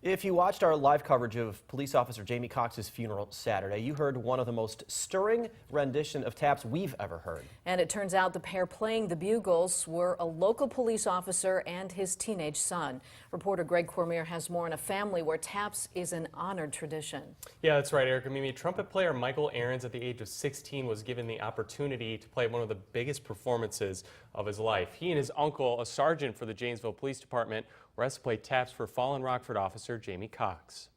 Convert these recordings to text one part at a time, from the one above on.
If you watched our live coverage of police officer Jaimie Cox's funeral Saturday, you heard one of the most stirring rendition of taps we've ever heard. And it turns out the pair playing the bugles were a local police officer and his teenage son. Reporter Greg Cormier has more on a family where taps is an honored tradition. Yeah, that's right, Erica. Mimi, trumpet player Michael Ahrens at the age of 16 was given the opportunity to play one of the biggest performances of his life. He and his uncle, a sergeant for the Janesville Police Department, were asked to play taps for fallen Rockford officer Jaimie Cox.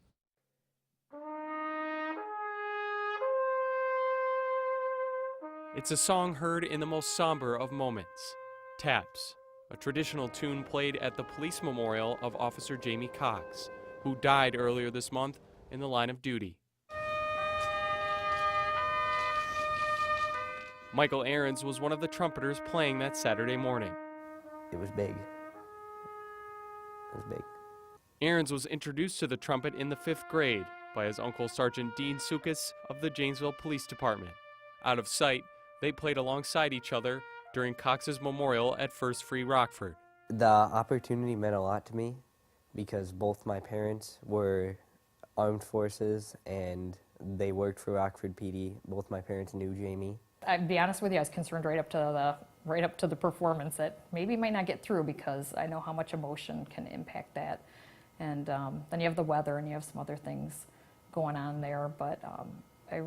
It's a song heard in the most somber of moments, Taps, a traditional tune played at the police memorial of Officer Jaimie Cox, who died earlier this month in the line of duty. Michael Ahrens was one of the trumpeters playing that Saturday morning. It was big. It was big. Ahrens was introduced to the trumpet in the 5th grade by his uncle Sergeant Dean Sukas of the Janesville Police Department. Out of sight, they played alongside each other during Cox's memorial at First Free Rockford. The opportunity meant a lot to me because both my parents were armed forces and they worked for Rockford PD. Both my parents knew Jaimie. I'd be honest with you, I was concerned right up to the performance that maybe might not get through because I know how much emotion can impact that. And then you have the weather and you have some other things going on there, but I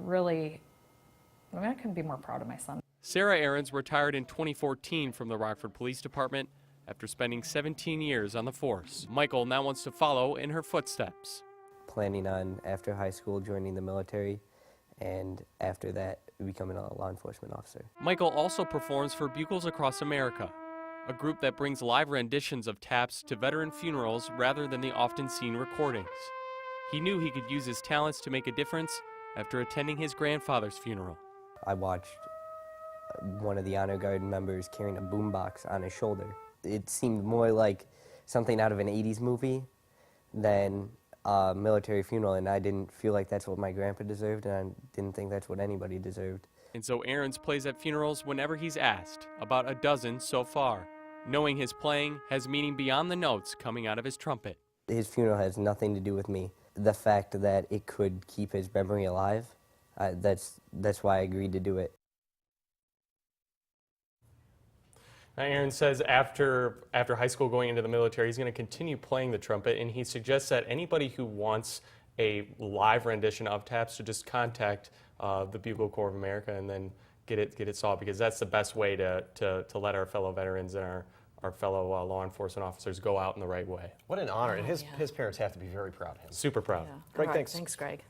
couldn't be more proud of my son. Sarah Ahrens retired in 2014 from the Rockford Police Department after spending 17 years on the force. Michael now wants to follow in her footsteps. Planning on, after high school, joining the military, and after that, becoming a law enforcement officer. Michael also performs for Bugles Across America, a group that brings live renditions of taps to veteran funerals rather than the often seen recordings. He knew he could use his talents to make a difference after attending his grandfather's funeral. I watched one of the honor guard members carrying a boombox on his shoulder. It seemed more like something out of an 80s movie than a military funeral, and I didn't feel like that's what my grandpa deserved, and I didn't think that's what anybody deserved. And so Ahrens plays at funerals whenever he's asked, about a dozen so far. Knowing his playing has meaning beyond the notes coming out of his trumpet. His funeral has nothing to do with me. The fact that it could keep his memory alive, that's why I agreed to do it. Now, Ahrens says after high school, going into the military, he's going to continue playing the trumpet, and he suggests that anybody who wants a live rendition of taps to just contact the Bugle Corps of America and then get it solved, because that's the best way to let our fellow veterans and our fellow law enforcement officers go out in the right way. What an honor, and his parents have to be very proud of him. Super proud. Yeah. Greg, All right, thanks. Thanks, Greg.